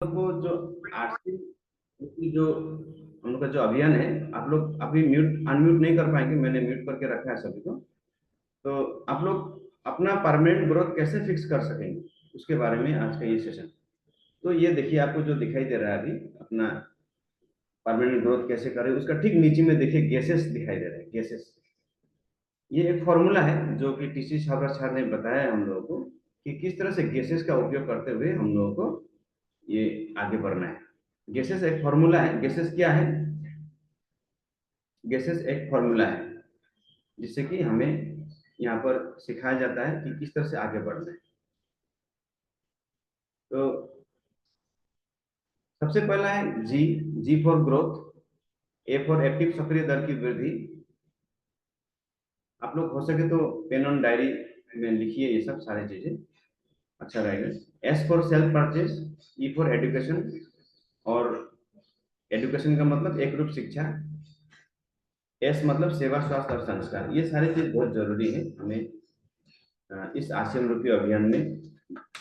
को जो आरसी की जो हम लोग का जो अभियान है, आप लोग अभी म्यूट अनम्यूट नहीं कर पाएंगे, मैंने म्यूट करके रखा है सभी को। तो आप लोग अपना परमानेंट ग्रोथ कैसे फिक्स कर सकेंगे, उसके बारे में आज का ये सेशन। तो ये देखिए, आपको जो दिखाई दे रहा है अभी अपना परमानेंट ग्रोथ कैसे करें, उसका ठीक नीचे में देखिए गैसेस दिखाई दे रहे हैं, गैसेस। ये एक फॉर्मूला है जो कि टीसी सागर सर ने बताया है हम लोगों को, कि किस तरह से गैसेस का उपयोग करते हुए हम लोगों को ये आगे बढ़ना है। गैसेस एक फॉर्मूला है। गैसेस क्या है? गैसेस एक फॉर्मूला है जिससे कि हमें यहाँ पर सिखाया जाता है कि किस तरह से आगे बढ़ना है। तो सबसे पहला है G. G for growth. A for active, सक्रिय दर की वृद्धि। आप लोग हो सके तो पेन ऑन डायरी में लिखिए ये सब सारी चीजें, अच्छा रहेगा। S for self purchase. E for education, और एजुकेशन का मतलब एक रूप शिक्षा। एस मतलब सेवा, स्वास्थ्य और संस्कार। ये सारी चीज बहुत जरूरी है हमें इस आश्रम रूपी अभियान में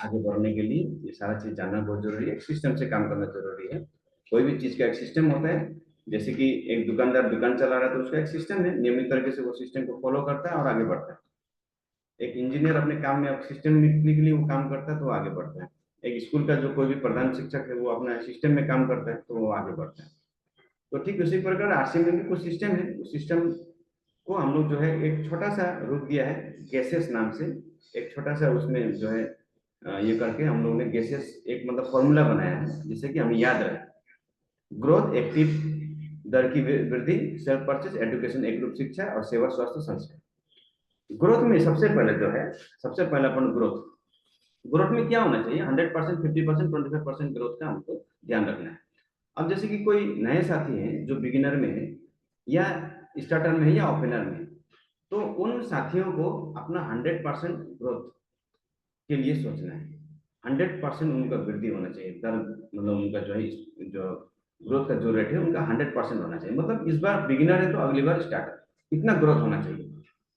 आगे बढ़ने के लिए। ये सारा चीज जानना बहुत जरूरी है, एक सिस्टम से काम करना जरूरी है। कोई भी चीज का एक सिस्टम होता है। जैसे कि एक दुकानदार दुकान चला रहा है तो उसका एक सिस्टम है, नियमित तरीके से वो सिस्टम को फॉलो करता है और आगे बढ़ता है। एक इंजीनियर अपने काम में सिस्टम मिलने के लिए वो काम करता है तो वो आगे बढ़ता है। एक स्कूल का जो कोई भी प्रधान शिक्षक है वो अपना सिस्टम में काम करता है तो वो आगे बढ़ता है। तो ठीक उसी प्रकार आरसीएम में भी कुछ सिस्टम है। उस सिस्टम को हम लोग जो है एक छोटा सा रूप दिया है गैसेस नाम से। एक छोटा सा उसमें जो है ये करके हम लोगों ने गैसेस एक मतलब फॉर्मूला बनाया है जिससे कि हमें याद रहे। ग्रोथ, एक्टिव दर की वृद्धि, सेल्फ परचेज, एजुकेशन एक रूप शिक्षा, और सेवा, स्वास्थ्य, संस्कार। ग्रोथ में सबसे पहले जो है, सबसे पहला पॉइंट ग्रोथ। ग्रोथ में क्या होना चाहिए? 100%, 50%, 25% ग्रोथ का हमको ध्यान रखना है। अब जैसे कि कोई नए साथी हैं जो बिगिनर में है, या स्टार्टर में है, या ओपनर में है, तो उन साथियों को अपना 100% ग्रोथ के लिए सोचना है। 100% उनका वृद्धि होना चाहिए दर, मतलब उनका जो है जो ग्रोथ का जो रेट है उनका 100% होना चाहिए। मतलब इस बार बिगिनर है तो अगली बार स्टार्टर, इतना ग्रोथ होना चाहिए।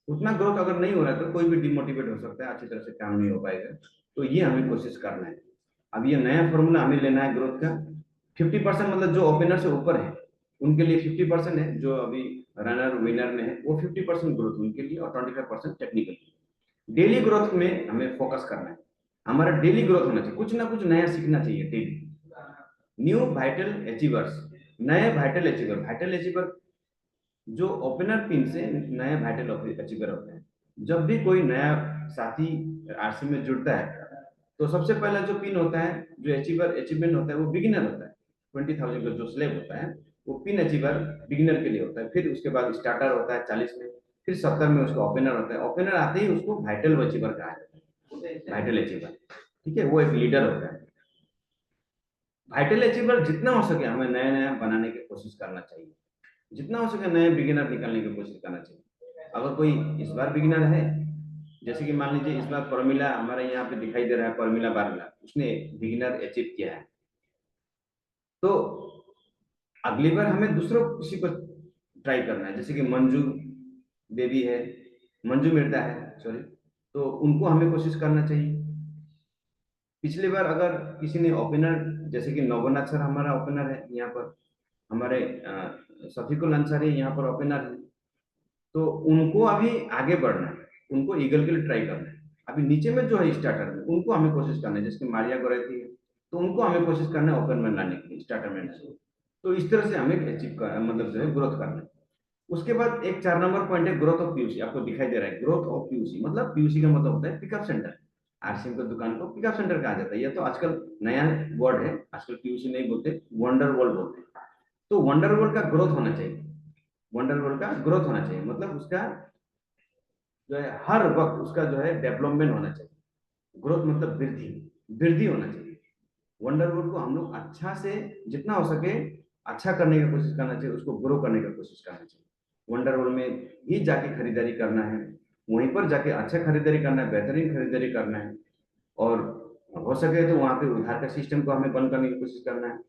उतना ग्रोथ अगर नहीं हो रहा है तो कोई भी डिमोटिवेट हो सकता है, अच्छी तरह से काम नहीं हो पाएगा। तो ये हमें कोशिश करना है। अब ये नया फॉर्मूला हमें लेना है ग्रोथ का। 50% मतलब जो ओपनर से ऊपर है उनके लिए 50% है, जो अभी रनर विनर में है वो 50% ग्रोथ उनके लिए, और 25% टेक्निकल। डेली ग्रोथ में हमें फोकस करना है। हमारा डेली ग्रोथ होना चाहिए, कुछ ना कुछ नया सीखना चाहिए डेली। New vital achievers. नए वाइटल अचीवर, वाइटल अचीवर जो ओपनर पिन से नए वाइटल अचीवर होते हैं। जब भी कोई नया साथी आरसी में जुड़ता है तो सबसे पहला जो पिन होता है, जो अचीवर अचीवमेंट होता है, वो बिगिनर होता है। 20,000 का जो स्लेब होता है वो पिन अचीवर बिगिनर के लिए होता है। फिर उसके बाद स्टार्टर होता है 40 में। फिर 70 में उसका ओपनर होता है। ओपनर आते ही उसको वाइटल अचीवर कहा जाता है, वाइटल अचीवर। ठीक है, वो एक लीडर होता है। वाइटल अचीवर जितना हो सके हमें नया नया बनाने की कोशिश करना चाहिए। जितना हो सके नए बिगिनर निकालने की कोशिश करना चाहिए। अगर कोई इस बार बिगिनर है, जैसे कि मान लीजिए इस बार प्रमिला हमारे यहाँ पे दिखाई दे रहा है, प्रमिला बारला, उसने बिगिनर अचीव किया है, तो अगली बार हमें दूसरों किसी को ट्राई करना है। जैसे कि मंजू देवी है, मंजू मिर्जा है, सॉरी, तो उनको हमें कोशिश करना चाहिए। पिछली बार अगर किसी ने ओपनर, जैसे कि नवनाथ सर हमारा ओपनर है यहाँ पर, हमारे शफीकुल अंसारी यहाँ पर ओपनर है, तो उनको अभी आगे बढ़ना है, उनको ईगल के लिए ट्राई करना है। अभी नीचे में जो है स्टार्टर में, उनको हमें कोशिश करना है, जैसे मारिया गोरेती है, तो उनको हमें कोशिश करना है ओपन में लाने के लिए, स्टार्टर में से। तो इस तरह से हमें अचीव कर, मतलब जो है ग्रोथ करना है। उसके बाद एक 4 नंबर पॉइंट है ग्रोथ ऑफ पीयूसी। आपको दिखाई दे रहा है ग्रोथ ऑफ पीयूसी, मतलब पीयूसी का मतलब होता है पिकअप सेंटर। आरसीएम की दुकान को पिकअप सेंटर कहा जाता है। ये तो आजकल नया वर्ड है, आजकल पीयूसी नहीं बोलते, वंडर वर्ल्ड बोलते हैं। तो वंडर वर्ल्ड का ग्रोथ होना चाहिए। वंडर वर्ल्ड का ग्रोथ होना चाहिए मतलब उसका जो है हर वक्त उसका जो है डेवलपमेंट होना चाहिए। ग्रोथ मतलब वृद्धि, वृद्धि होना चाहिए। वंडर वर्ल्ड को हम लोग अच्छा से, जितना हो सके अच्छा करने की कोशिश करना चाहिए, उसको ग्रो करने की कोशिश करना चाहिए। वंडर वर्ल्ड में ही जाके खरीदारी करना है, वहीं पर जाके अच्छा खरीदारी करना है, बेहतरीन खरीदारी करना है। और हो सके तो वहाँ पे उधार का सिस्टम को हमें बंद करने की कोशिश करना है।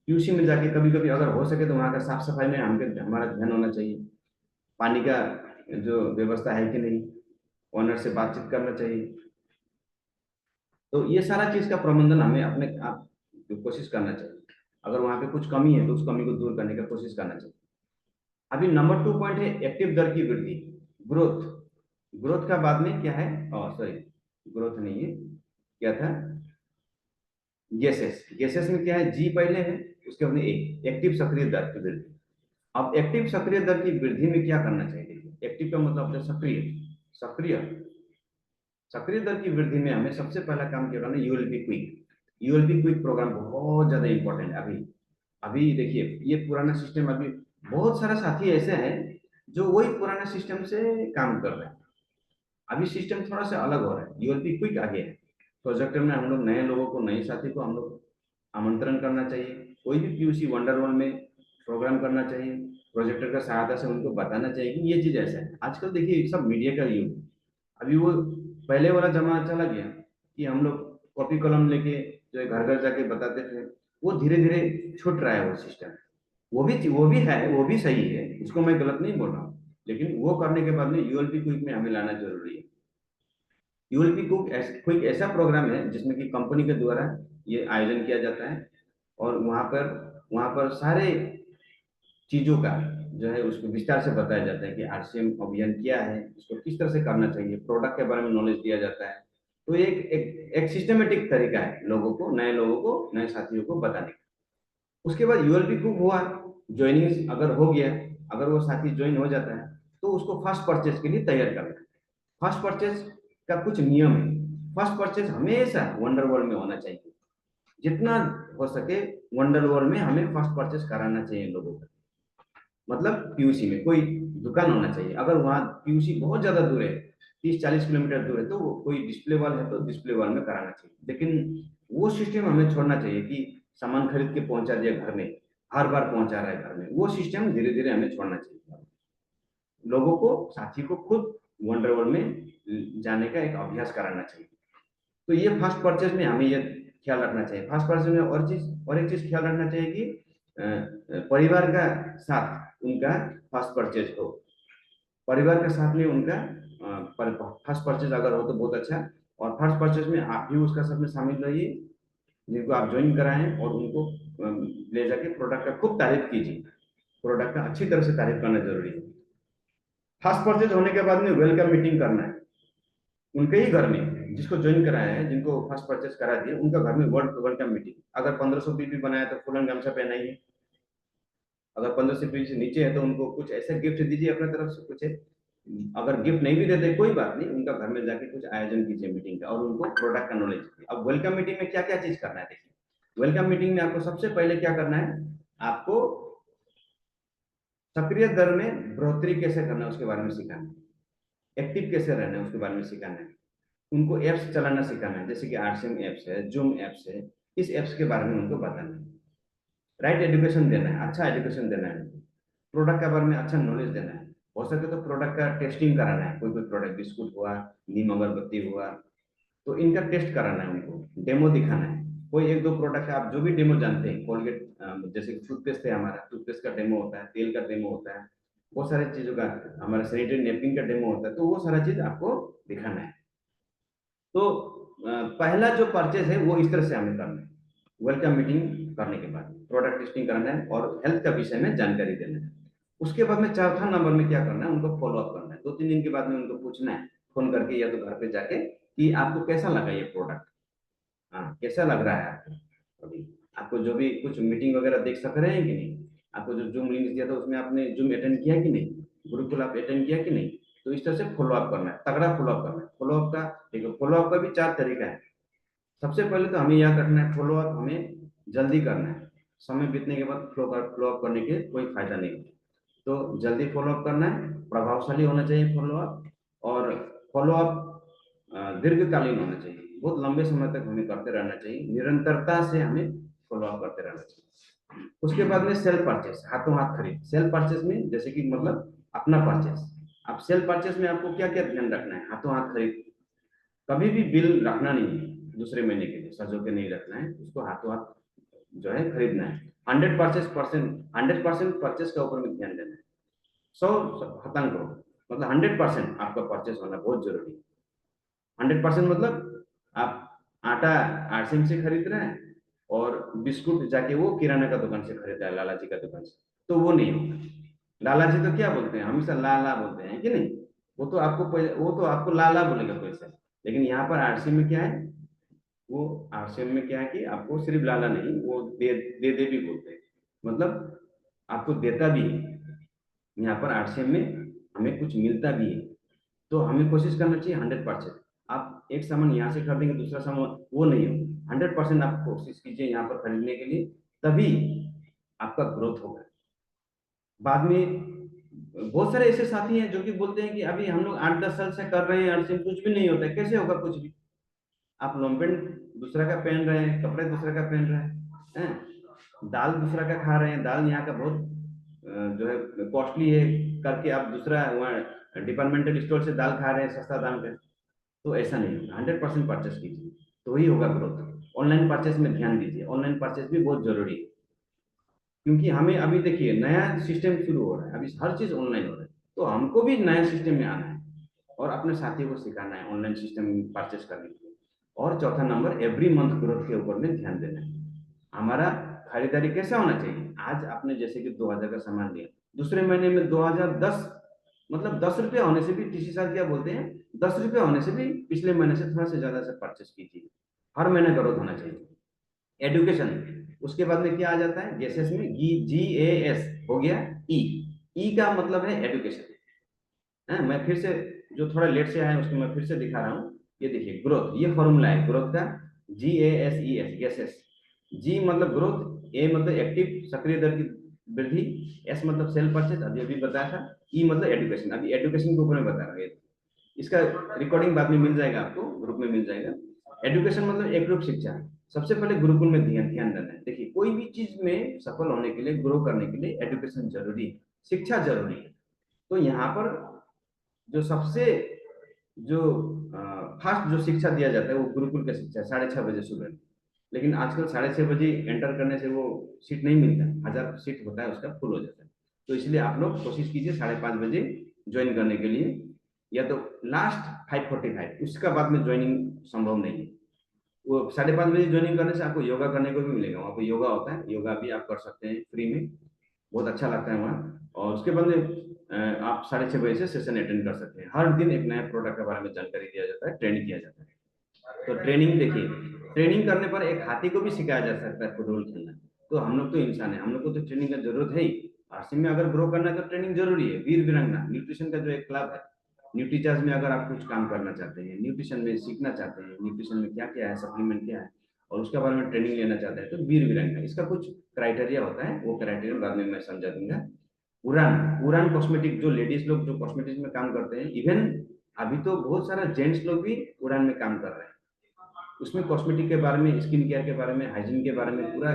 यूसी में जाके कभी कभी अगर हो सके तो वहाँ का साफ सफाई में हमें हमारा ध्यान होना चाहिए। पानी का जो व्यवस्था है कि नहीं, ओनर से बातचीत करना चाहिए। तो ये सारा चीज का प्रबंधन हमें अपने आप कोशिश करना चाहिए। अगर वहां पे कुछ कमी है तो उस कमी को दूर करने का कोशिश करना चाहिए। अभी नंबर 2 पॉइंट है एक्टिव दर की वृद्धि, ग्रोथ। ग्रोथ का बाद में क्या है, सॉरी, ग्रोथ नहीं है, क्या था, गैसेस। गैसेस में क्या है, जी पहले है, उसके बाद में एक्टिव सक्रिय दर की वृद्धि। अब एक्टिव सक्रिय दर की वृद्धि में क्या करना चाहिए, देखिए एक्टिव का मतलब होता है सक्रिय। सक्रिय सक्रिय दर की वृद्धि में हमें सबसे पहला काम क्या करना है, यूएलपी क्विक। यूएलपी क्विक प्रोग्राम बहुत ज्यादा इंपॉर्टेंट है। अभी अभी देखिए ये पुराना सिस्टम, अभी बहुत सारा साथी ऐसे हैं जो वही पुराना सिस्टम से काम कर रहे हैं। अभी सिस्टम थोड़ा सा अलग हो रहा है, यूएलपी क्विक आगे है। प्रोजेक्टर में हम लोग नए लोगों को, नए साथी को हम लोग आमंत्रण करना चाहिए। कोई भी पीयूसी वंडरवॉल में प्रोग्राम करना चाहिए, प्रोजेक्टर का सहायता से उनको बताना चाहिए कि ये चीज ऐसा है। आजकल देखिए सब मीडिया का युग है। अभी वो पहले वाला जमाना चला गया कि हम लोग कॉपी कलम लेके जो है घर घर जाके बताते थे। वो धीरे धीरे छूट रहा है वो सिस्टम। वो भी है, वो भी सही है, उसको मैं गलत नहीं बोल रहा हूँ, लेकिन वो करने के बाद में यूएलपी क्विक में हमें लाना जरूरी है। यूएलपी क्विक ऐसा प्रोग्राम है जिसमें कि कंपनी के द्वारा ये आयोजन किया जाता है, और वहां पर सारे चीजों का जो है उसको विस्तार से बताया जाता है कि आरसीएम अभियान क्या है, उसको किस तरह से करना चाहिए, प्रोडक्ट के बारे में नॉलेज दिया जाता है। तो एक सिस्टमेटिक तरीका है लोगों को, नए लोगों को, नए साथियों को बताने का। उसके बाद यूएलपी कुक हुआ, ज्वाइनिंग अगर हो गया, अगर वो साथी ज्वाइन हो जाता है तो उसको फर्स्ट परचेज के लिए तैयार करना है। फर्स्ट परचेज का कुछ नियम है। फर्स्ट परचेज हमेशा वंडर वर्ल्ड में होना चाहिए। जितना हो सके वंडर वर्ल्ड में हमें फर्स्ट परचेज कराना चाहिए लोगों को। मतलब पीयूसी में कोई दुकान होना चाहिए। अगर वहाँ पीयूसी बहुत ज्यादा दूर है, 30-40 किलोमीटर दूर है, तो वो कोई डिस्प्ले वाल है तो डिस्प्ले वाल में कराना चाहिए। लेकिन वो सिस्टम हमें छोड़ना चाहिए कि सामान खरीद के पहुंचा दिया घर में, हर बार पहुंचा रहा है घर में। वो सिस्टम धीरे धीरे हमें छोड़ना चाहिए। लोगों को, साथी को खुद वंडर वर्ल्ड में जाने का एक अभ्यास कराना चाहिए। तो ये फर्स्ट परचेज में हमें ये ख्याल रखना चाहिए। फर्स्ट परचेज में और एक चीज ख्याल रखना चाहिए कि परिवार का साथ उनका फर्स्ट परचेज हो। परिवार के साथ में उनका फर्स्ट परचेज अगर हो तो बहुत अच्छा। और फर्स्ट परचेज में आप भी उसका सब में शामिल रहिए, जिनको आप ज्वाइन कराएं, और उनको ले जाके प्रोडक्ट का खूब तारीफ कीजिए। प्रोडक्ट का अच्छी तरह से तारीफ करना जरूरी है। फर्स्ट परचेज होने के बाद में वेलकम मीटिंग करना है उनके ही घर में, जिसको ज्वाइन कराया है, जिनको फर्स्ट परचेज करा दिए, उनका घर में वेलकम मीटिंग। अगर 1500 पीपी बनाया तो फुलन गमछा पहनाइए। अगर 1500 पीपी से नीचे है तो उनको कुछ ऐसा गिफ्ट दीजिए अपने तरफ से कुछ है। अगर गिफ्ट नहीं भी देते कोई बात नहीं, उनका घर में जाके कुछ आयोजन कीजिए मीटिंग का, और उनको प्रोडक्ट का नॉलेज दीजिए। अब वेलकम मीटिंग में क्या क्या चीज करना है, देखिए वेलकम मीटिंग में आपको सबसे पहले क्या करना है, आपको सक्रिय दर में बढ़ोतरी कैसे करना है उसके बारे में सिखाना है। एक्टिव कैसे रहना है उसके बारे में सिखाना है। उनको एप्स चलाना सिखाना है, जैसे कि आरसीएम एप्स है, जूम एप्स है। इस एप्स के बारे में उनको बताना है। राइट एजुकेशन देना है, अच्छा एजुकेशन देना है। प्रोडक्ट के बारे में अच्छा नॉलेज देना है। हो सके तो प्रोडक्ट का टेस्टिंग कराना है। कोई कोई प्रोडक्ट बिस्कुट हुआ, नीम अगरबत्ती हुआ, तो इनका टेस्ट कराना है उनको, डेमो दिखाना है। कोई एक दो प्रोडक्ट आप जो भी डेमो जानते हैं, कोलगेट जैसे टूथपेस्ट है, हमारा टूथपेस्ट का डेमो होता है, तेल का डेमो होता है, बहुत सारी चीजों का, हमारा सैनिटरी नैपकिन का डेमो होता है, तो वो सारा चीज आपको दिखाना है। तो पहला जो परचेज है वो इस तरह से हमें करना है। वेलकम मीटिंग करने के बाद प्रोडक्ट टेस्टिंग करना है और हेल्थ का विषय में जानकारी देना है। उसके बाद में चौथा नंबर में क्या करना है, उनको फॉलो अप करना है। 2-3 दिन के बाद में उनको पूछना है फोन करके या तो घर पे जाके कि आपको कैसा लगा ये प्रोडक्ट। हाँ, कैसा लग रहा है आपको अभी, आपको जो भी कुछ मीटिंग वगैरह देख सक रहे हैं कि नहीं, आपको जो जूम लिंक दिया था उसमें आपने जूम अटेंड किया कि नहीं, ग्रुप आप अटेंड किया कि नहीं। तो इस तरह से फॉलो अप करना है, तगड़ा फॉलो अप करना है। फॉलो अप का देखो, फॉलो अप का भी 4 तरीका है। सबसे पहले तो हमें याद रखना है, फॉलो अप हमें जल्दी करना है। समय बीतने के बाद फॉलो अप करने के कोई फायदा नहीं। तो जल्दी फॉलो अप करना है, प्रभावशाली होना चाहिए फॉलो अप, और फॉलो अप दीर्घकालीन होना चाहिए। बहुत लंबे समय तक हमें करते रहना चाहिए, निरंतरता से हमें फॉलो अप करते रहना चाहिए। उसके बाद में सेल्फ परचेस, हाथों हाथ खरीद। सेल्फ परचेस में जैसे कि मतलब अपना परचेस। अब सेल्फ परचेस में आपको क्या क्या ध्यान रखना है, हाथों हाथ खरीद। कभी भी बिल रखना नहीं है दूसरे महीने के लिए, सजो के नहीं रखना है उसको, हाथों हाथ जो है खरीदना है। 100% परचेस का ऊपर में ध्यान देना है। 100 खत्म करो, मतलब 100% आपका परचेस होना बहुत जरूरी है। 100% मतलब आप आटा आरसीएम से खरीद रहे हैं और बिस्कुट जाके वो किराना का दुकान से खरीदा है, लाला जी का दुकान से, तो वो नहीं होगा। लाला जी तो क्या बोलते हैं, हमेशा लाला बोलते हैं कि नहीं, वो तो आपको लाला बोलेगा पैसे। लेकिन यहाँ पर आरसीएम में क्या है, वो आरसीएम में क्या है कि आपको सिर्फ लाला नहीं, वो दे भी बोलते हैं, मतलब आपको देता भी है। यहाँ पर आरसीएम में हमें कुछ मिलता भी है, तो हमें कोशिश करना चाहिए 100%। आप एक सामान यहाँ से खरीदेंगे, दूसरा सामान वो नहीं हो, 100% आप कोशिश कीजिए यहाँ पर खरीदने के लिए, तभी आपका ग्रोथ होगा। बाद में बहुत सारे ऐसे साथी हैं जो कि बोलते हैं कि अभी हम लोग 8-10 साल से कर रहे हैं आरसीएम, कुछ भी नहीं होता है। कैसे होगा कुछ भी? आप लॉन्गपेंट दूसरा का पहन रहे हैं, कपड़े दूसरा का पहन रहे हैं, दाल दूसरा का खा रहे हैं, दाल यहाँ का बहुत जो है कॉस्टली है, करके आप दूसरा वहाँ डिपार्टमेंटल स्टोर से दाल खा रहे हैं सस्ता दाम का। तो ऐसा नहीं होगा, 100% परचेस कीजिए, तो ही होगा ग्रोथ। ऑनलाइन परचेस में ध्यान दीजिए, ऑनलाइन परचेस भी बहुत जरूरी है, क्योंकि हमें अभी देखिए नया सिस्टम शुरू हो रहा है, अभी हर चीज ऑनलाइन हो रहा है, तो हमको भी नया सिस्टम में आना है और अपने साथियों को सिखाना है ऑनलाइन सिस्टम परचेस करने के लिए। और चौथा नंबर, एवरी मंथ ग्रोथ के ऊपर में ध्यान देना है। हमारा खरीदारी कैसा होना चाहिए? आज आपने जैसे कि 2000 का सामान लिया, दूसरे महीने में 2010, मतलब 10 रुपया होने से भी, टीसी साहब क्या बोलते हैं, 10 रुपया होने से भी पिछले महीने से थोड़ा से ज्यादा से परचेस कीजिए। हर महीने ग्रोथ होना चाहिए। एडुकेशन, उसके बाद में क्या आ जाता है, गैसेस में GAS हो गया, ई, ई का मतलब है एडुकेशन है। मैं फिर से, जो थोड़ा लेट से आया उसको मैं फिर से दिखा रहा हूँ। ये देखिए ग्रोथ, ये फॉर्मूला है ग्रोथ का, GASES, गैसेस। जी मतलब ग्रोथ, ए मतलब एक्टिव सक्रिय दर की वृद्धि, एस मतलब सेल परचेज, अभी अभी बताया था, ई मतलब एडुकेशन, अभी एडुकेशन के ऊपर में बता रहा हूँ। इसका रिकॉर्डिंग बाद में मिल जाएगा, आपको ग्रुप में मिल जाएगा। एडुकेशन मतलब एक रूप शिक्षा। सबसे पहले गुरुकुल में ध्यान ध्यान देना है। देखिए कोई भी चीज में सफल होने के लिए, ग्रो करने के लिए एडुकेशन जरूरी है, शिक्षा जरूरी है। तो यहाँ पर जो सबसे जो फास्ट जो शिक्षा दिया जाता है वो गुरुकुल का शिक्षा है, 6:30 बजे सुबह। लेकिन आजकल 6:30 बजे एंटर करने से वो सीट नहीं मिलता, 1000 सीट होता है उसका, फुल हो जाता है। तो इसलिए आप लोग कोशिश कीजिए 5:30 बजे ज्वाइन करने के लिए, या तो लास्ट 5:45, उसका बाद में ज्वाइनिंग संभव नहीं है। वो 5:30 बजे ज्वाइनिंग करने से आपको योगा करने को भी मिलेगा, वहाँ पे योगा होता है, योगा भी आप कर सकते हैं फ्री में, बहुत अच्छा लगता है वहाँ। और उसके बाद में आप 6:30 बजे से सेशन अटेंड कर सकते हैं। हर दिन एक नया प्रोडक्ट के बारे में जानकारी दिया जाता है, ट्रेनिंग किया जाता है। तो ट्रेनिंग देखिए, ट्रेनिंग करने पर एक हाथी को भी सिखाया जा सकता है फुटबॉल खेलना। तो हम लोग तो इंसान है, हम लोग को तो ट्रेनिंग का जरूरत है ही। आरसी में अगर ग्रो करना है तो ट्रेनिंग जरूरी है। वीर वीरांगना न्यूट्रिशन का जो एक क्लब है, न्यूट्रीचार्ज में अगर आप कुछ काम करना चाहते हैं, न्यूट्रिशन में सीखना चाहते हैं, न्यूट्रिशन में क्या क्या है, सप्लीमेंट क्या है, और उसके बारे में ट्रेनिंग लेना चाहते हैं, तो वीर वीरांगना, इसका कुछ क्राइटेरिया होता है, वो क्राइटेरिया बाद में मैं समझा दूंगा। उड़ान, उड़ान कॉस्मेटिक, जो लेडीज लोग जो कॉस्मेटिक्स में काम करते हैं, इवन अभी तो बहुत सारा जेंट्स लोग भी उड़ान में काम कर रहे हैं। उसमें कॉस्मेटिक के बारे में, स्किन केयर के बारे में, हाइजीन के बारे में पूरा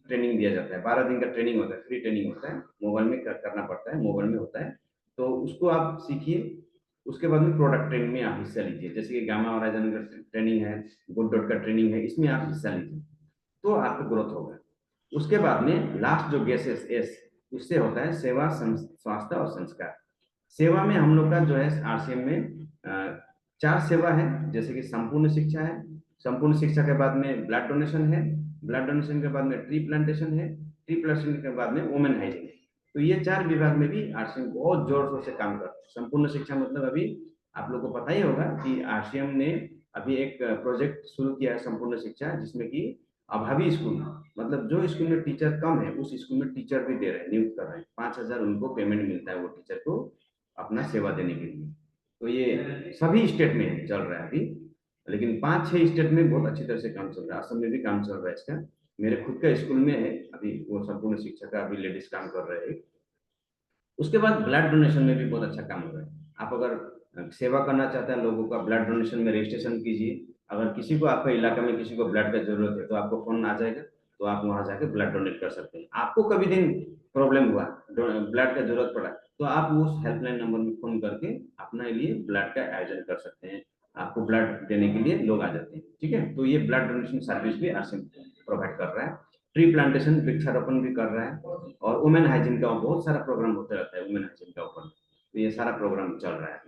ट्रेनिंग दिया जाता है। 12 दिन का ट्रेनिंग होता है, फ्री ट्रेनिंग होता है, मोबाइल में करना पड़ता है, मोबाइल में होता है। तो उसको आप सीखिए। उसके बाद में प्रोडक्ट ट्रेनिंग में आप हिस्सा लीजिए, जैसे कि गामा होराइजन का ट्रेनिंग है, गुड डॉट का ट्रेनिंग है, इसमें आप हिस्सा लीजिए, तो आपको ग्रोथ होगा। उसके बाद में लास्ट जो गेसेस एस, उससे होता है सेवा, स्वास्थ्य और संस्कार। सेवा में हम लोग का जो है आरसीएम में 4 सेवा है, जैसे कि संपूर्ण शिक्षा है, संपूर्ण शिक्षा के बाद में ब्लड डोनेशन है, ब्लड डोनेशन के बाद में ट्री प्लांटेशन है, ट्री प्लांटेशन के बाद में वुमेन हाइजीन है। तो ये 4 विभाग में भी आरसीएम बहुत जोर शोर से काम करता है। संपूर्ण शिक्षा मतलब अभी आप लोग को पता ही होगा कि आरसीएम ने अभी एक प्रोजेक्ट शुरू किया है, संपूर्ण शिक्षा, जिसमें कि अभावी स्कूल, मतलब जो स्कूल में टीचर कम है उस स्कूल में टीचर भी दे रहे हैं, नियुक्त कर रहे हैं, 5,000 उनको पेमेंट मिलता है वो टीचर को अपना सेवा देने के लिए। तो ये सभी स्टेट में चल रहा है अभी, लेकिन 5-6 स्टेट में बहुत अच्छी तरह से काम चल रहा है। असम में भी काम चल रहा है इसका, मेरे खुद का स्कूल में है अभी वो संपूर्ण शिक्षा का, अभी लेडीज काम कर रहे हैं। उसके बाद ब्लड डोनेशन में भी बहुत अच्छा काम हो रहा है। आप अगर सेवा करना चाहते हैं लोगों का, ब्लड डोनेशन में रजिस्ट्रेशन कीजिए। अगर किसी को आपके इलाका में किसी को ब्लड का जरूरत है तो आपको फोन आ जाएगा, तो आप वहां जाके ब्लड डोनेट कर सकते हैं। आपको कभी दिन प्रॉब्लम हुआ, ब्लड का जरूरत पड़ा, तो आप उस हेल्पलाइन नंबर में फोन करके अपने लिए ब्लड का आयोजन कर सकते हैं। आपको ब्लड देने के लिए लोग आ जाते हैं, ठीक है। तो ये ब्लड डोनेशन सर्विस भी आरसीएम प्रोवाइड कर रहा है। ट्री प्लांटेशन, वृक्षारोपण भी कर रहा है, और वुमेन हाइजीन का बहुत सारा प्रोग्राम होता रहता है, वुमेन हाइजीन का ऊपर, तो ये सारा प्रोग्राम चल रहा है।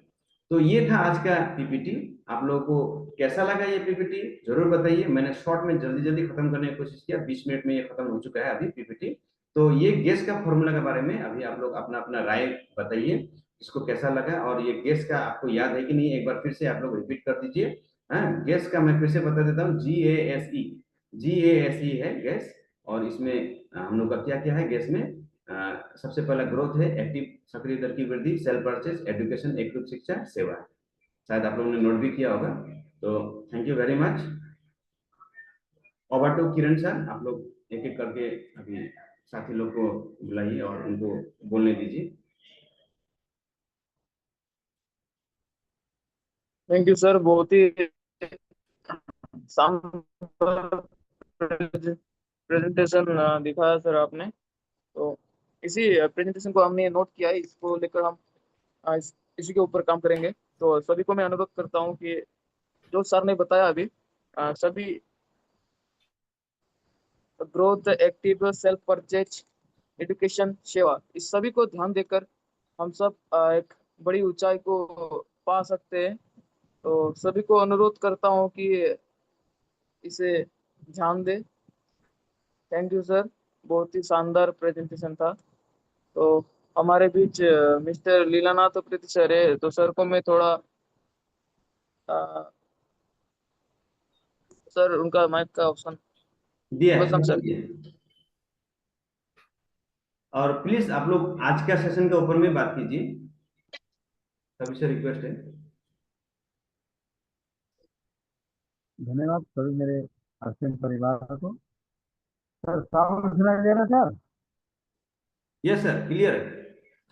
तो ये था आज का पीपीटी। आप लोगों को कैसा लगा ये पीपीटी जरूर बताइए। मैंने शॉर्ट में जल्दी जल्दी खत्म करने की कोशिश किया, 20 मिनट में ये खत्म हो चुका है अभी पीपीटी। तो ये गैस का फॉर्मूला के बारे में अभी आप लोग अपना अपना राय बताइए, इसको कैसा लगा, और ये गैस का आपको याद है कि नहीं, एक बार फिर से आप लोग रिपीट कर दीजिए। हाँ, गैस का मैं फिर से बता देता हूँ, GASE। GASE है गैस। और इसमें हम लोग का क्या क्या है गैस में। सबसे पहला ग्रोथ है, एक्टिव सक्रिय दर की वृद्धि, सेल परचेज, एजुकेशन, एक रूप शिक्षा, सेवा। शायद आप लोगों ने नोट भी किया होगा। तो thank you very much. Over to Kiran sir, आप लोग एक एक करके अभी साथी लोग को बुलाइए और उनको बोलने दीजिए। थैंक यू सर, बहुत ही शानदार प्रेजेंटेशन दिखाया सर आपने। तो इसी प्रेजेंटेशन को हमने नोट किया है, इसको लेकर हम इसी के ऊपर काम करेंगे। तो सभी को मैं अनुरोध करता हूँ कि जो सर ने बताया अभी, सभी growth, active, self purchase, education, सेवा, इस सभी को ध्यान देकर हम सब एक बड़ी ऊंचाई को पा सकते हैं। तो सभी को अनुरोध करता हूँ कि इसे ध्यान दें। थैंक यू सर, बहुत ही शानदार प्रेजेंटेशन था। तो हमारे बीच मिस्टर लीलानाथ प्रीति सर है, तो सर को मैं थोड़ा अ, सर उनका माइक का ऑप्शन। दिया वेलकम है सर। दिया है। और प्लीज आप लोग आज का सेशन के ऊपर में बात कीजिए, सभी से रिक्वेस्ट है। धन्यवाद सभी मेरे आर्थिक परिवार को। सर साउंड सुनाई दे रहा है सर? यस सर, क्लियर है।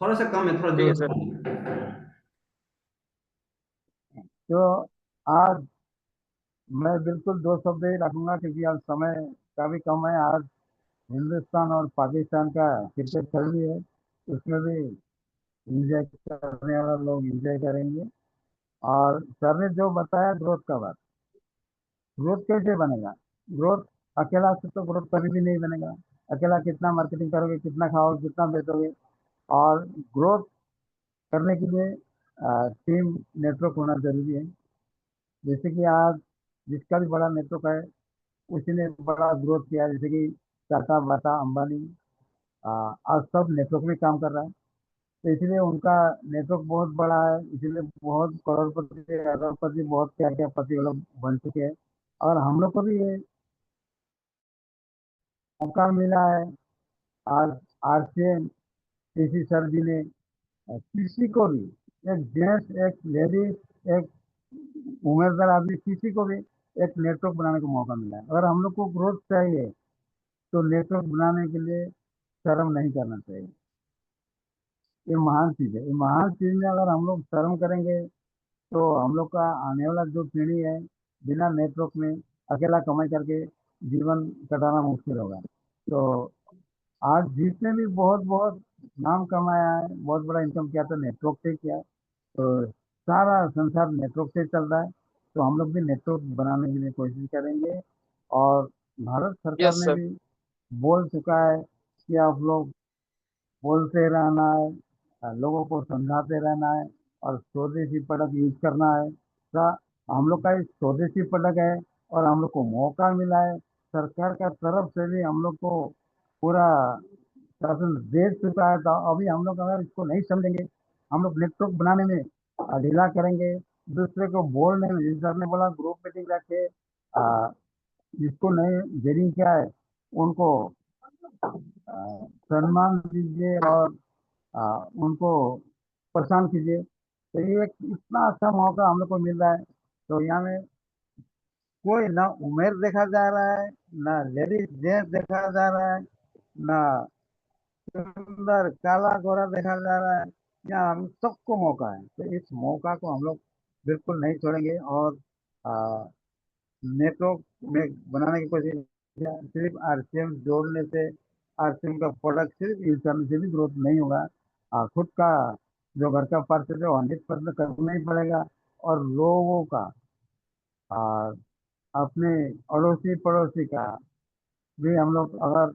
थोड़ा सा कम है, थोड़ा ठीक जोर है से सर। बोलिए। तो आज मैं बिल्कुल दो शब्द ही रखूंगा क्योंकि आज समय का भी कम है। आज हिंदुस्तान और पाकिस्तान का क्रिकेट चल रही है, उसमें भी एंजॉय करने वाला लोग एंजॉय करेंगे। और सर ने जो बताया ग्रोथ का बात, ग्रोथ कैसे बनेगा? ग्रोथ अकेला से तो ग्रोथ कभी भी नहीं बनेगा। अकेला कितना मार्केटिंग करोगे, कितना खाओगे, कितना बेचोगे? और ग्रोथ करने के लिए टीम नेटवर्क होना जरूरी है। जैसे कि आज जिसका भी बड़ा नेटवर्क है उसी ने बड़ा ग्रोथ किया है। जैसे कि टाटा, बाटा, अंबानी, आज सब नेटवर्क में काम कर रहा है। तो इसलिए उनका नेटवर्क बहुत बड़ा है, इसलिए बहुत करोड़पति, अरबपति, बहुत क्या क्या पति वो लोग बन चुके हैं। और हम लोग को भी ये मौका मिला है। आज आरसीएम किसी सर जी ने किसी को भी, एक जेंट्स, एक लेडीज, एक उम्रदार आदमी, किसी को भी एक नेटवर्क बनाने का मौका मिला है। अगर हम लोग को ग्रोथ चाहिए तो नेटवर्क बनाने के लिए शर्म नहीं करना चाहिए। ये महान चीज है। ये महान चीज में अगर हम लोग शर्म करेंगे तो हम लोग का आने वाला जो पीढ़ी है बिना नेटवर्क में अकेला कमाई करके जीवन कटाना मुश्किल होगा। तो आज जिसने भी बहुत बहुत नाम कमाया है, बहुत बड़ा इनकम किया, तो नेटवर्क से किया है। तो सारा संसार नेटवर्क से चल रहा है। तो हम लोग भी नेटवर्क बनाने के लिए कोशिश करेंगे। और भारत सरकार यस ने सर। भी बोल चुका है कि आप लोग बोलते रहना है, लोगों को समझाते रहना है, और स्वदेशी प्रोडक्ट यूज करना है। हम लोग का एक स्वदेशी प्रोडक्ट है और हम लोग को मौका मिला है। सरकार का तरफ से भी हम लोग को पूरा शासन दे चुका है। तो अभी हम लोग अगर इसको नहीं समझेंगे, हम लोग नेटवर्क बनाने में ढीला करेंगे, दूसरे को बोलने में, जिस सर ने बोला ग्रुप मीटिंग रखे, अ, जिसको नहीं जेरिंग क्या है उनको अ, सम्मान दीजिए और उनको परेशान कीजिए। तो ये एक इतना अच्छा मौका हम लोग को मिल रहा है। तो यहाँ में कोई ना उम्र देखा जा रहा है, ना लेडीज जेंट्स देखा जा रहा है, ना सुंदर काला गोरा देखा जा रहा है। यहाँ हम सबको मौका है, तो इस मौका को हम लोग बिल्कुल नहीं छोड़ेंगे। और नेटवर्क में बनाने की कोशिश किया। सिर्फ आरसीएम जोड़ने से, आरसीएम का प्रोडक्ट सिर्फ यूज करने से भी ग्रोथ नहीं होगा। खुद का जो घर का परचेज है 100% करना ही पड़ेगा। और लोगों का, आ, अपने अड़ोसी पड़ोसी का भी हम लोग अगर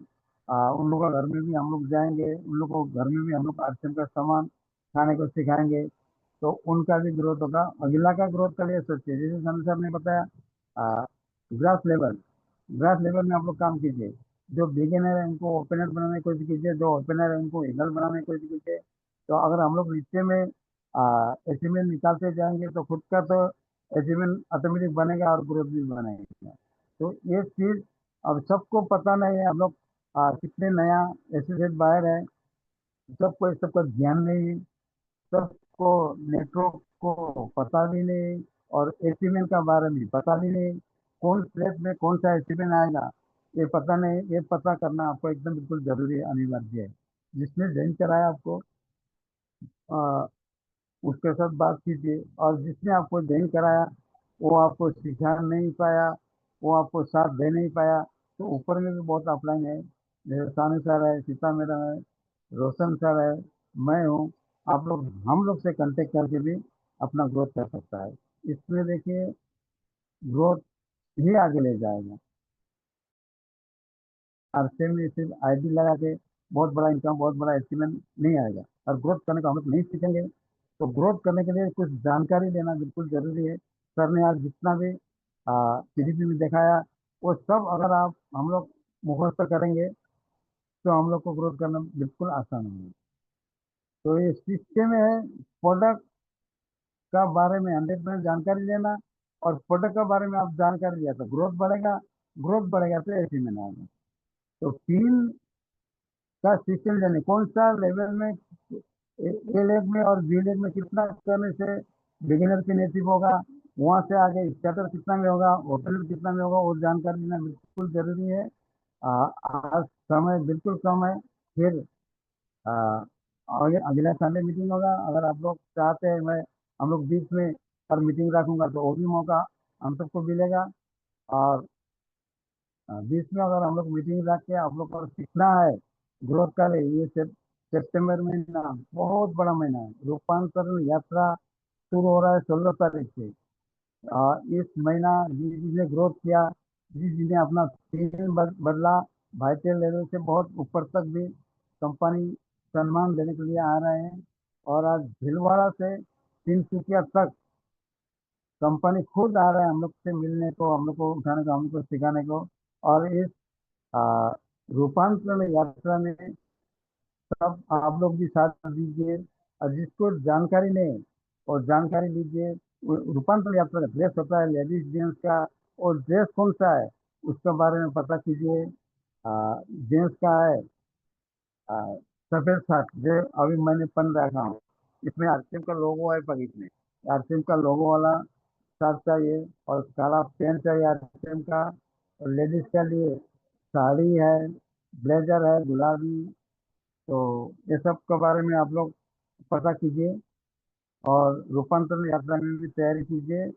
उन लोगों का घर में भी हम लोग जाएंगे, उन लोगों को घर में भी हम लोग आरसीएम का सामान खाने को सिखाएंगे। तो उनका भी ग्रोथ होगा। अगला का ग्रोथ के लिए सोचिए, जैसे सर साहब ने बताया ग्रास लेवल, ग्रास लेवल में आप लोग काम कीजिए। जो बिगिनर है उनको ओपनर बनाने की कोशिश कीजिए, जो ओपनर है उनको ईगल बनाने की कोशिश कीजिए। तो अगर हम लोग नीचे में अचीवमेंट निकालते जाएंगे तो खुद का तो अचीवमेंट ऑटोमेटिक बनेगा और ग्रोथ भी बनेगा। तो ये चीज़ अब सबको पता नहीं है। हम लोग कितने नया एसोसिएट बायर है, सबको इस सबका ज्ञान नहीं है, सबको नेटवर्क को पता भी नहीं, और एचटीएमएल का बारे में पता भी नहीं, कौन प्लेस में कौन सा एचटीएमएल आएगा ये पता नहीं। ये पता करना आपको एकदम बिल्कुल जरूरी है, अनिवार्य है। जिसने ज्वाइन कराया आपको आ, उसके साथ बात कीजिए, और जिसने आपको ज्वाइन कराया वो आपको सिखा नहीं पाया, वो आपको साथ दे नहीं पाया, तो ऊपर में भी बहुत अपलाइन है। जैसे सानी सर है, सीता मैडम है, रोशन सर है, मैं हूँ। आप लोग हम लोग से कांटेक्ट करके भी अपना ग्रोथ कर सकता है। इसमें देखिए ग्रोथ ही आगे ले जाएगा। और सेम में सिर्फ आईडी लगा के बहुत बड़ा इनकम, बहुत बड़ा अचीवमेंट नहीं आएगा। और ग्रोथ करने को हम लोग नहीं सीखेंगे, तो ग्रोथ करने के लिए कुछ जानकारी लेना बिल्कुल जरूरी है। सर ने आज जितना भी पीडीपी में दिखाया वो सब अगर आप हम लोग मुखस्त करेंगे तो हम लोग को ग्रोथ करना बिल्कुल आसान होगा। तो ये सिस्टम है, प्रोडक्ट का बारे में 100% जानकारी लेना, और प्रोडक्ट के बारे में आप जानकारी लिया तो ग्रोथ बढ़ेगा, ग्रोथ बढ़ेगा तो अचीवमेंट आएगा। तो तीन का सिस्टम जाने कौन सा लेवल में ए लेग में और बी लेग में कितना करने से बिगिनर की नेटिव होगा, वहां से आगे स्टार्टर कितना में होगा, ओपनर कितना में होगा, वो जानकारी लेना बिल्कुल जरूरी है। आज समय बिल्कुल कम है। फिर आ, अगला संडे मीटिंग होगा। अगर आप लोग चाहते हैं मैं हम लोग बीच में और मीटिंग रखूंगा तो वो भी मौका हम सबको मिलेगा। और बीच में अगर हम लोग मीटिंग रख के आप लोग को सीखना है ग्रोथ का लिए, ये सितंबर महीना बहुत बड़ा महीना है। रूपांतरण यात्रा शुरू हो रहा है 16 तारीख से। इस महीना जिस जिसने ग्रोथ किया, जिस जिसने अपना स्किल बदला, वाइटल लेवल से बहुत ऊपर तक भी कंपनी सम्मान देने के लिए आ रहे हैं। और आज भीलवाड़ा से तिनसुकिया तक कंपनी खुद आ रहा है हम लोग से मिलने को, हम लोग को उठाने को, हम लोग को सिखाने को। और इस आ, रूपांतरण यात्रा में सब आप लोग भी साथ दीजिए। और जिसको जानकारी नहीं और जानकारी लीजिए। रूपांतरण यात्रा का ड्रेस होता है लेडीज जेंट्स का, और ड्रेस कौन सा है उसके बारे में पता कीजिए। जेंट्स का है आ, सफेद शर्ट जो अभी मैंने पहन रखा हूँ, इसमें आरसीएम का लोगो है, पग इसमें आरसीएम का लोगो वाला शर्ट चाहिए, और काला पेंट चाहिए आरसीएम का। और लेडीज के लिए साड़ी है, ब्लेजर है गुलाबी। तो ये सब के बारे में आप लोग पता कीजिए, और रूपांतरण यात्रा में भी तैयारी कीजिए।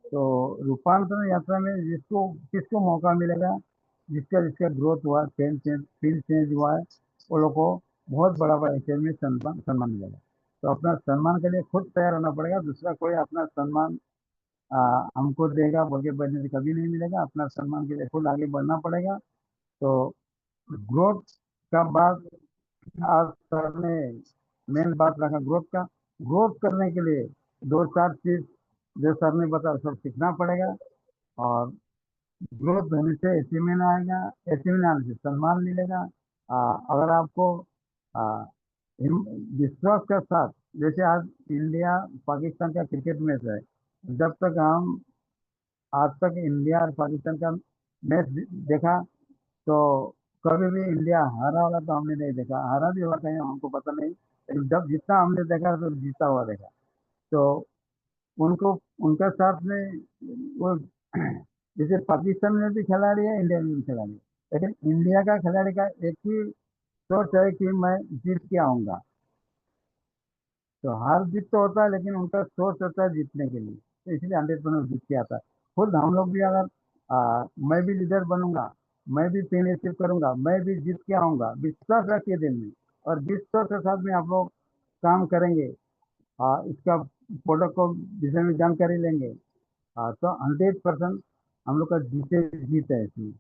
तो रूपांतरण यात्रा में जिसको किसको मौका मिलेगा, जिसका जिसका ग्रोथ हुआ, फील्ड चेंज हुआ है, वो लोग को बहुत बड़ा बड़ा स्टेज में सम्मान सम्मान मिलेगा। तो अपना सम्मान के लिए खुद तैयार होना पड़ेगा। दूसरा कोई अपना सम्मान हमको देगा बोल के बैठने से कभी नहीं मिलेगा। अपना सम्मान के लिए खुद आगे बढ़ना पड़ेगा। तो ग्रोथ का बात आज सर ने मेन बात रखा ग्रोथ का। ग्रोथ करने के लिए दो चार चीज जो सर ने बताया सब सीखना पड़ेगा। और ग्रोथ होने से अचीवमेंट आएगा, अचीवमेंट आने से सम्मान मिलेगा। अगर आपको आ, विश्वास के साथ, जैसे आज इंडिया पाकिस्तान का क्रिकेट मैच है, जब तक हम आज तक इंडिया और पाकिस्तान का मैच देखा तो कभी भी इंडिया हारा वाला तो हमने नहीं देखा। हारा भी हुआ कहीं हमको पता नहीं, लेकिन जब जितना हमने देखा तो जीता हुआ देखा। तो उनको उनके साथ में वो जैसे पाकिस्तान में भी खिलाड़ी है, इंडिया में भी खिलाड़ी है, लेकिन इंडिया का खिलाड़ी का एक ही सोच है कि मैं जीत के आऊंगा। तो हार जीत तो होता है, लेकिन उनका सोच होता है जीतने के लिए, तो इसलिए 100% जीत के आता है। खुद हम लोग भी अगर मैं भी लीडर बनूंगा, मैं भी लीडरशिप करूंगा, मैं भी जीत के आऊंगा, विश्वास रखिए दिल में, और विश्वास के साथ में आप लोग काम करेंगे, इसका प्रोडक्ट को विषय में जानकारी लेंगे, तो 100% हम लोग का जीते जीत है इसमें।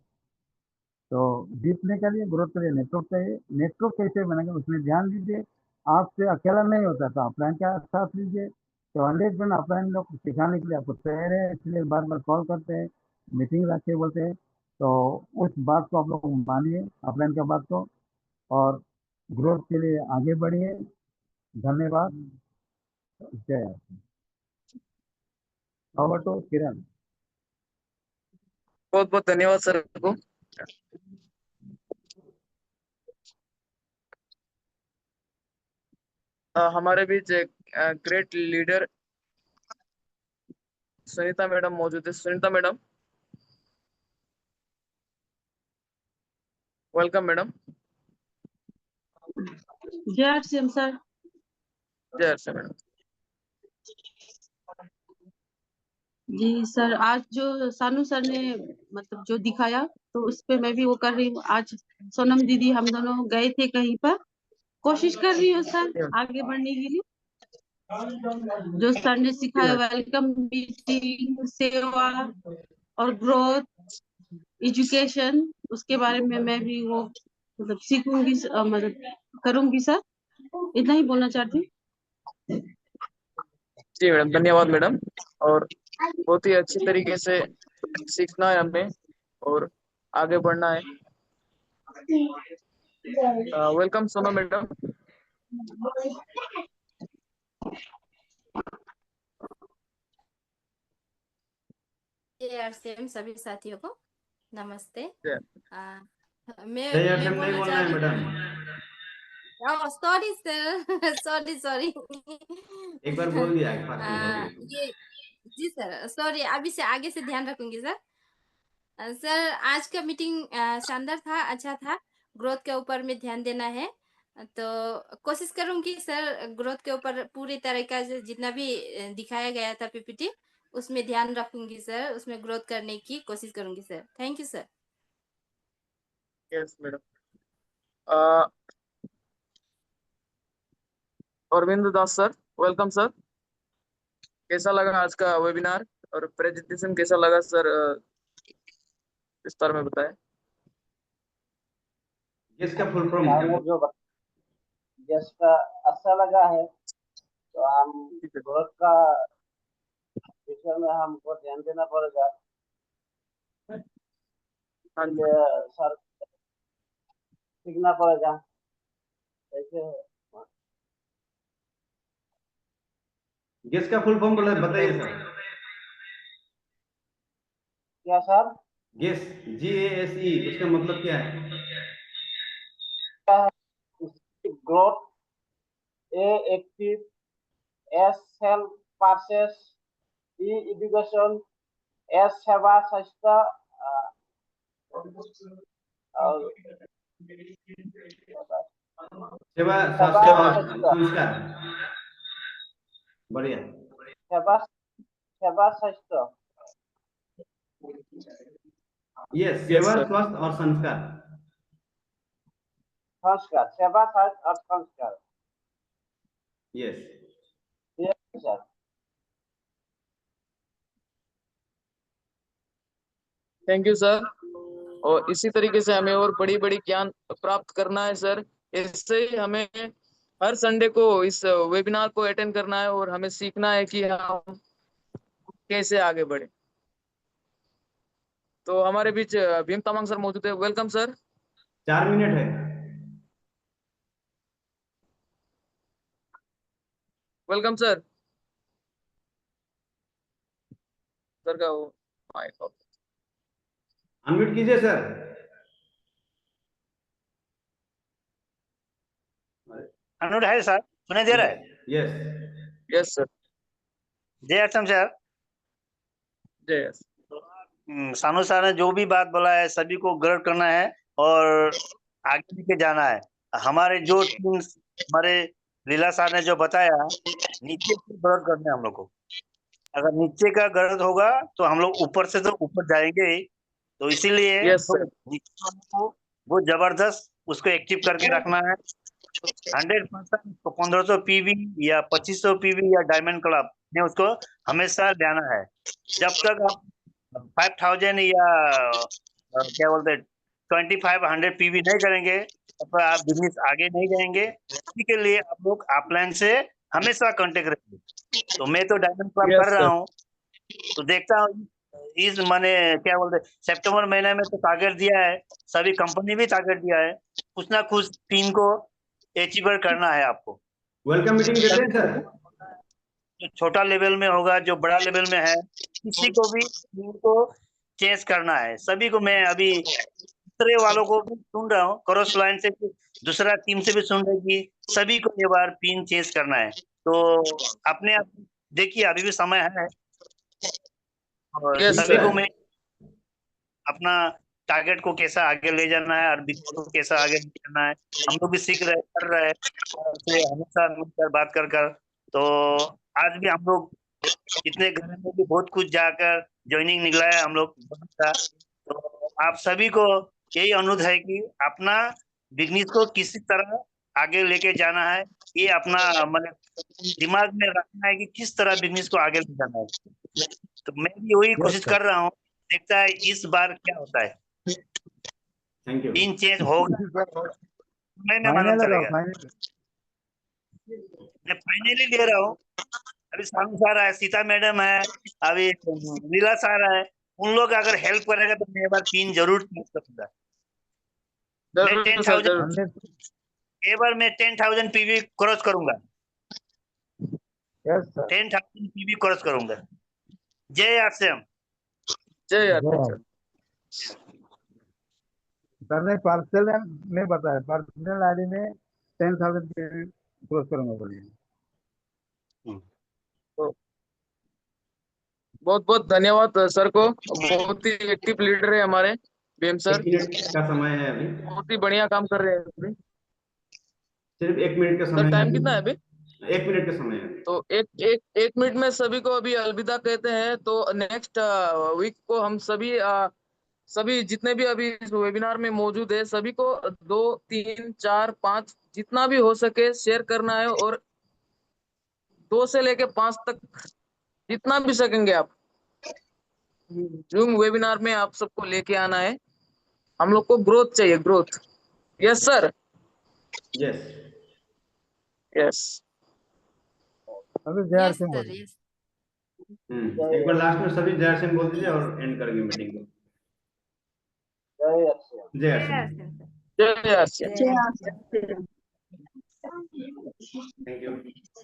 तो जीतने के लिए, ग्रोथ के लिए नेटवर्क चाहिए। नेटवर्क कैसे बनेगा उसमें ध्यान दीजिए। आपसे अकेला नहीं होता, तो अपलाइन का साथ लीजिए। तो 100% अपलाइन लोग सिखाने के लिए आपको तैयार है, इसलिए बार बार कॉल करते हैं, मीटिंग रखे बोलते हैं। तो उस बात को आप लोग मानिए, अपलाइन का बात को, और ग्रोथ के लिए आगे बढ़िए। धन्यवाद। जय। ओवर टू किरण। बहुत बहुत धन्यवाद सर को। हमारे बीच एक ग्रेट लीडर सुनीता मैडम मौजूद है। Sunita madam, welcome madam. जय आरसीएम सर। जय हर्षा मैडम। जी सर, आज जो सानू सर ने मतलब जो दिखाया, तो उस पे मैं भी वो कर रही हूँ। आज सोनम दीदी हम दोनों गए थे कहीं पर, कोशिश कर रही हूँ सर आगे बढ़ने के लिए। जो सर ने सिखाया, वेलकम मीटिंग, सेवा और ग्रोथ, एजुकेशन, उसके बारे में मैं भी वो मतलब सीखूंगी, मतलब करूंगी सर। इतना ही बोलना चाहती हूँ। जी मैडम, धन्यवाद मैडम। और बहुत ही अच्छी तरीके से सीखना है हमें और आगे बढ़ना है। Welcome Sonam madam. एआरसीएम सभी साथियों को नमस्ते। जय। जय मैं हर्षम नहीं बोलना बोलना चाह है रही मैडम, हूँ, सॉरी सर, सॉरी सॉरी। एक बार बोल दिया है, फास्ट में हो गया। ये जी सर, सॉरी, अभी से आगे से ध्यान रखूंगी सर। सर, आज का मीटिंग शानदार था, अच्छा था। ग्रोथ के ऊपर में ध्यान देना है, तो कोशिश करूंगी सर ग्रोथ के ऊपर पूरी तरह का जितना भी दिखाया गया था पीपीटी, उसमें ध्यान रखूंगी सर, उसमें ग्रोथ करने की कोशिश करूंगी sir. Thank you sir. Yes madam. Arvind Das sir, welcome sir. कैसा लगा आज का वेबिनार और प्रेजेंटेशन कैसा लगा सर? विस्तार में बताएं। इसका फुल फॉर्म सर क्या ने है? जो जिसका अच्छा लगा है, तो हम ग्रोथ का विषय में हमको ध्यान देना पड़ेगा। हाँ जी। इसलिए सर सीखना पड़ेगा कैसे। गेस का फुल फॉर्म बोला, बताइए सर। क्या सर? गेस, GASE, उसका मतलब क्या है? ग्रोथ, ए एक्टिव, एस सेल्फ परचेस, ई एजुकेशन, एस सेवा स्वास्थ्य, और सेवा, सेवा स्वास्थ्य और स्वास्थ्य, संस्कार। बढ़िया। सेवा सेवा स्वास्थ्य, ये यस सेवा, सर। स्वास्थ्य और संस्कार। संस्कार, सेवा स्वास्थ्य और संस्कार। यस। ये सर। Thank you sir. और इसी तरीके से हमें और बड़ी बड़ी ज्ञान प्राप्त करना है सर। इससे ही हमें हर संडे को इस वेबिनार को अटेंड करना है और हमें सीखना है कि हम कैसे आगे बढ़े। तो हमारे बीच भीम तामांग सर मौजूद है। Welcome sir. 4 मिनट है। Welcome sir. सर का वो माइक ऑफ। अनम्यूट कीजिए सर। अनम्यूट है सर, सुनाई दे रहा है? यस। Yes sir. जय आसम सर। जय यस। सानू सर ने जो भी बात बोला है, सभी को गर्व करना है और आगे लेके जाना है। हमारे जो टीम, हमारे लीला सर ने जो बताया, नीचे से ग्रोथ करना है हम लोग को। अगर नीचे का ग्रोथ होगा तो हम लोग ऊपर से तो ऊपर जाएंगे ही। तो इसीलिए यस तो सर। नीचे वाले को वो जबरदस्त उसको एक्टिव करके रखना है। 100% 1500 पीवी या 2500 पीवी या डायमंड क्लब ने उसको हमेशा लेना है। जब तक आप 5000 या क्या बोलते हैं 2500 पीवी नहीं करेंगे, तब तक आप बिजनेस आगे नहीं जाएंगे। इसी के लिए आप लोग अपलाइन से हमेशा कांटेक्ट रखिए। तो मैं तो डायमंड क्लब Yes, कर रहा sir. हूँ, तो देखता हूँ इस माने क्या बोलते हैं, सितंबर महीने में तो टारगेट दिया है, सभी कंपनी भी टारगेट दिया है, कुछ ना कुछ टीम को अचीव करना है आपको। वेलकम मीटिंग देते हैं सर। जो छोटा लेवल में होगा, जो बड़ा लेवल में है, किसी को भी टीम को चेंज करना है। सभी को मैं अभी दूसरे वालों को भी सुन रहा हूँ, क्रॉस लाइन से भी, दूसरा टीम से भी सुन रही थी, सभी को ये बार पिन चेंज करना है। तो अपने आप देखिए, अभी भी समय है, और Yes, सभी sir. को मैं अपना टारगेट को कैसा आगे ले जाना है और बिजनेस को कैसा आगे ले जाना है, हम लोग भी सीख रहे, कर रहे हैं, से हमेशा मिलकर बात कर। तो आज भी हम लोग इतने घर में भी बहुत कुछ जाकर ज्वाइनिंग निकला है हम लोग का। तो आप सभी को यही अनुरोध है कि अपना बिजनेस को किसी तरह आगे लेके जाना है, ये अपना मतलब दिमाग में रखना है कि किस तरह बिजनेस को आगे ले जाना है। तो मैं भी वही कोशिश कर रहा हूँ, देखता है इस बार क्या होता है। Thank you. टीम चेंज होगा, मैं मालूम फाइनल चलेगा। फाइनल मैं फाइनली ले रहा हूँ। अभी सानू सर है, सीता मैडम है, अभी लीला सर है, उन लोग अगर हेल्प करेगा तो मैं बार पिन जरूर चेंज करूंगा। मैं जरूर सर, 10,000 जरूर. 100 एबार मैं 10,000 पीवी क्रॉस करूंगा, यस सर 10,000 पीवी क्रॉस करूंगा। जय आश्रम। जय जय आर्थिक सर. सर ने पार्सल में बताया, पर्सनल आईडी में 10,000 क्लोज करूंगा बोलिए। तो बहुत बहुत धन्यवाद सर को, बहुत ही एक्टिव लीडर है हमारे बीएम सर, 1 मिनट का समय है अभी, बहुत ही बढ़िया काम कर रहे हैं अभी. सिर्फ 1 मिनट का सर समय है टाइम अभी। कितना है अभी? 1 मिनट का समय है। तो एक मिनट में सभी को अभी अलविदा कहते हैं। तो नेक्स्ट वीक को हम सभी जितने भी अभी इस वेबिनार में मौजूद है, सभी को 2, 3, 4, 5 जितना भी हो सके शेयर करना है, और 2 से लेके 5 तक जितना भी सकेंगे आप जूम वेबिनार में आप सबको लेके आना है। हम लोग को ग्रोथ चाहिए, growth. Yes sir. Yes. Yes. अभी जय यस सिंह सर, बोलिए। यस। एक बार लास्ट में सभी जय सिंह बोल दीजिए और एंड करेंगे मीटिंग को। जय जय सिंह। आश्रम सर। जय आर्थिक. जय आश्रम। Thank you.